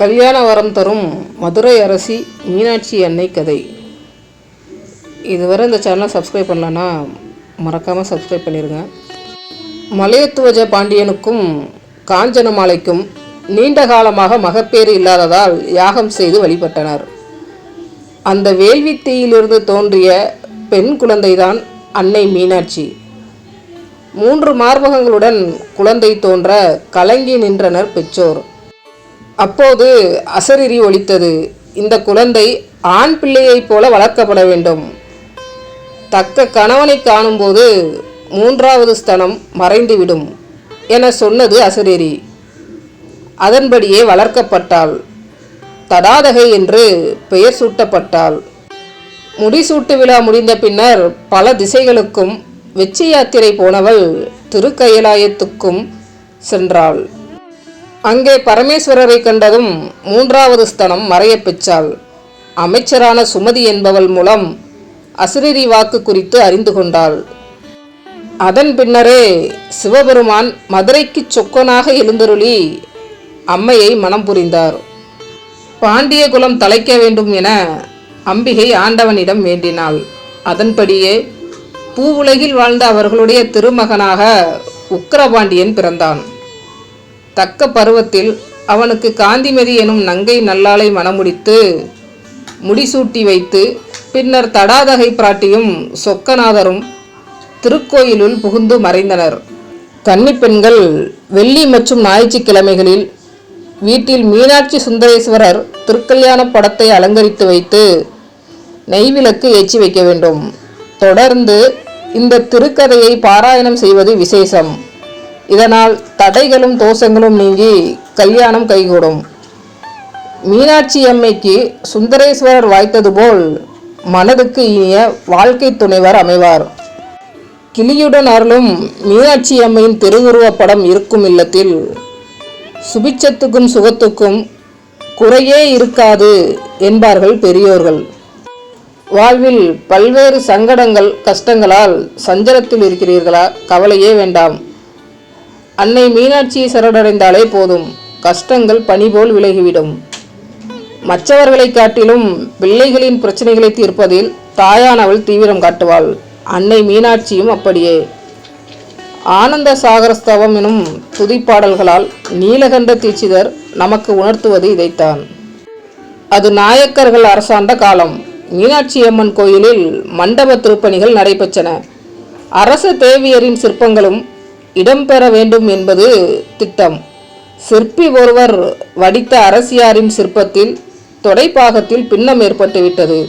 கல்யாண வரம் தரும் மதுரை அரசி மீனாட்சி அன்னை கதை. இதுவரை இந்த சேனலை சப்ஸ்கிரைப் பண்ணலன்னா மறக்காமல் சப்ஸ்கிரைப் பண்ணிடுங்க. மலையத்துவஜ பாண்டியனுக்கும் காஞ்சனமாலைக்கும் நீண்ட காலமாக மகப்பேறு இல்லாததால் யாகம் செய்து வழிபட்டனர். அந்த வேள்வித்தீயிலிருந்து தோன்றிய பெண் குழந்தைதான் அன்னை மீனாட்சி. 3 மார்பகங்களுடன் குழந்தை தோன்ற கலங்கி நின்றனர் பெற்றோர். அப்போது அசரீரி ஒலித்தது. இந்த குழந்தை ஆண் பிள்ளையைப் போல வளர்க்கப்பட வேண்டும். தக்க கணவனை காணும்போது 3வது ஸ்தனம் மறைந்துவிடும் என சொன்னது அசரீரி. அதன்படியே வளர்க்கப்பட்டாள். தடாதகை என்று பெயர் சூட்டப்பட்டாள். முடிசூட்டு விழா முடிந்த பின்னர் பல திசைகளுக்கும் வெற்றி யாத்திரை போனவள் திருக்கயிலாயத்துக்கும் சென்றாள். அங்கே பரமேஸ்வரரை கண்டதும் 3வது ஸ்தனம் மறைய பெற்றாள். அமைச்சரான சுமதி என்பவள் மூலம் அசரீரி வாக்கு குறித்து அறிந்து கொண்டாள். அதன் பின்னரே சிவபெருமான் மதுரைக்கு சொக்கனாக எழுந்தருளி அம்மையை மனம் புரிந்தார். பாண்டிய குலம் தலைக்க வேண்டும் என அம்பிகை ஆண்டவனிடம் வேண்டினாள். அதன்படியே பூவுலகில் வாழ்ந்த அவர்களுடைய திருமகனாக உக்கிரபாண்டியன் பிறந்தான். தக்க பருவத்தில் அவனுக்கு காந்திமதி எனும் நங்கை நல்லாளை மணமுடித்து முடிசூட்டி வைத்து பின்னர் தடாதகை பிராட்டியும் சொக்கநாதரும் திருக்கோயிலுள் புகுந்து மறைந்தனர். கன்னிப்பெண்கள் வெள்ளி மற்றும் ஞாயிற்றுக்கிழமைகளில் வீட்டில் மீனாட்சி சுந்தரேஸ்வரர் திருக்கல்யாண படத்தை அலங்கரித்து வைத்து நெய்விளக்கு ஏற்றி வைக்க வேண்டும். தொடர்ந்து இந்த திருக்கதையை பாராயணம் செய்வது விசேஷம். இதனால் தடைகளும் தோஷங்களும் நீங்கி கல்யாணம் கைகூடும். மீனாட்சி அம்மைக்கு சுந்தரேஸ்வரர் வாய்த்தது போல் மனதுக்கு இனிய வாழ்க்கை துணைவர் அமைவார். கிளியுடன் அருளும் மீனாட்சி அம்மையின் திருவுருவப் படம் இருக்கும் இல்லத்தில் சுபிட்சத்துக்கும் சுகத்துக்கும் குறையே இருக்காது என்பார்கள் பெரியோர்கள். வாழ்வில் பல்வேறு சங்கடங்கள் கஷ்டங்களால் சஞ்சலத்தில் இருக்கிறீர்களா? கவலையே வேண்டாம். அன்னை மீனாட்சியை சரணடைந்தாலே போதும், கஷ்டங்கள் பனிபோல் விலகிவிடும். மற்றவர்களை காட்டிலும் பிள்ளைகளின் பிரச்சனைகளை தீர்ப்பதில் தாயானவள் தீவிரம் காட்டுவாள். அன்னை மீனாட்சியும் அப்படியே. ஆனந்த சாகரஸ்தவம் எனும் துதிப்பாடல்களால் நீலகண்ட தீட்சிதர் நமக்கு உணர்த்துவது இதைத்தான். அது நாயக்கர்கள் அரசாண்ட காலம். மீனாட்சி அம்மன் கோயிலில் மண்டப திருப்பணிகள் நடைபெற்றன. அரச தேவியரின் சிற்பங்களும் இடம்பெற வேண்டும் என்பது திட்டம். சிற்பி ஒருவர் வடித்த அரசியாரின் சிற்பத்தில் தொடைப்பாகத்தில் பின்னம் ஏற்பட்டுவிட்டது.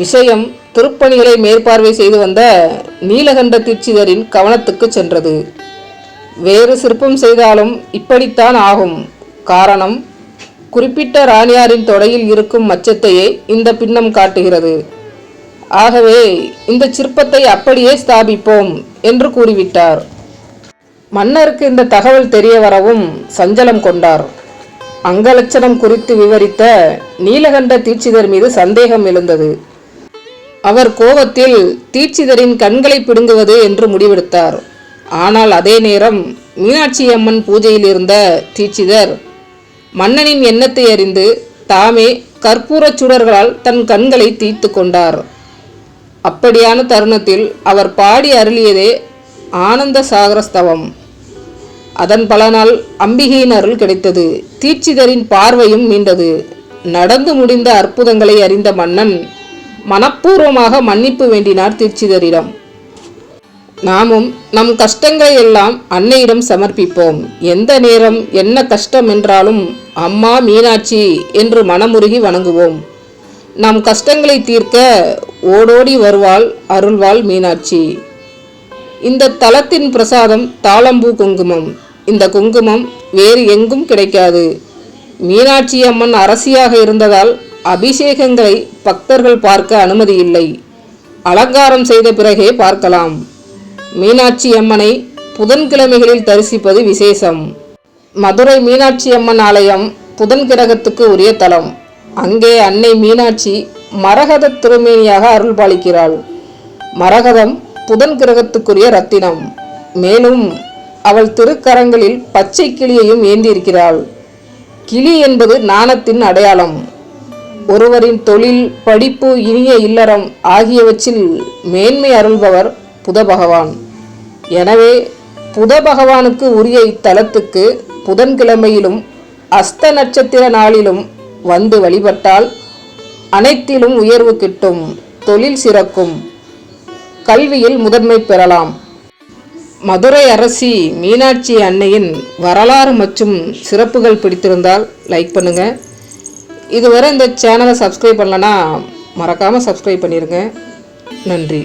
விஷயம் திருப்பணிகளை மேற்பார்வை செய்து வந்த நீலகண்ட தீட்சிதரின் கவனத்துக்கு சென்றது. வேறு சிற்பம் செய்தாலும் இப்படித்தான் ஆகும். காரணம், குறிப்பிட்ட ராணியாரின் தொடையில் இருக்கும் மச்சத்தையே இந்த பின்னம் காட்டுகிறது. ஆகவே இந்த சிற்பத்தை அப்படியே ஸ்தாபிப்போம் என்று கூறிவிட்டார். மன்னருக்கு இந்த தகவல் தெரிய வரவும் சஞ்சலம் கொண்டார். அங்கலட்சணம் குறித்து விவரித்த நீலகண்ட தீட்சிதர் மீது சந்தேகம் எழுந்தது. அவர் கோபத்தில் தீட்சிதரின் கண்களை பிடுங்குவது என்று முடிவெடுத்தார். ஆனால் அதே நேரம் மீனாட்சி அம்மன் பூஜையில் இருந்த தீட்சிதர் மன்னனின் எண்ணத்தை அறிந்து தாமே கற்பூரச் சுடர்களால் தன் கண்களை தீர்த்து கொண்டார். அப்படியான தருணத்தில் அவர் பாடி அருளியதே ஆனந்த சாகரஸ்தவம். அதன் பலனால் அம்பிகையின் அருள் கிடைத்தது. தீட்சிதரின் பார்வையும் மீண்டது. நடந்து முடிந்த அற்புதங்களை அறிந்த மன்னன் மனப்பூர்வமாக மன்னிப்பு வேண்டினார் தீட்சிதரிடம். நாமும் நம் கஷ்டங்களை எல்லாம் அன்னையிடம் சமர்ப்பிப்போம். எந்த நேரம் என்ன கஷ்டம் என்றாலும் அம்மா மீனாட்சி என்று மனமுருகி வணங்குவோம். நம் கஷ்டங்களை தீர்க்க ஓடோடி வருவாள் அருள்வாள் மீனாட்சி. இந்த தலத்தின் பிரசாதம் தாளம்பூ குங்குமம். இந்த குங்குமம் வேறு எங்கும் கிடைக்காது. மீனாட்சி அம்மன் அரசியாக இருந்ததால் அபிஷேகங்களை பக்தர்கள் பார்க்க அனுமதி இல்லை. அலங்காரம் செய்த பிறகே பார்க்கலாம். மீனாட்சி அம்மனை புதன்கிழமைகளில் தரிசிப்பது விசேஷம். மதுரை மீனாட்சி அம்மன் ஆலயம் புதன் கிரகத்துக்கு உரிய தலம். அங்கே அன்னை மீனாட்சி மரகத திருமேனியாக அருள் பாலிக்கிறாள். மரகதம் புதன் கிரகத்துக்குரிய ரத்தினம். மேலும் அவள் திருக்கரங்களில் பச்சை கிளியையும் ஏந்தியிருக்கிறாள். கிளி என்பது நாணத்தின் அடையாளம். ஒருவரின் தொழில், படிப்பு, இனிய இல்லறம் ஆகியவற்றில் மேன்மை அருள்பவர் புத பகவான். எனவே புத பகவானுக்கு உரிய இத்தலத்துக்கு புதன்கிழமையிலும் அஸ்த நட்சத்திர நாளிலும் வந்து வழிபட்டால் அனைத்திலும் உயர்வு கிட்டும், தொழில் சிறக்கும், கல்வியில் முதன்மை பெறலாம். மதுரை அரசி மீனாட்சி அன்னையின் வரலாறு மற்றும் சிறப்புகள் பிடித்திருந்தால் லைக் பண்ணுங்கள். இதுவரை இந்த சேனலை சப்ஸ்கிரைப் பண்ணலன்னா மறக்காமல் சப்ஸ்கிரைப் பண்ணிடுங்க. நன்றி.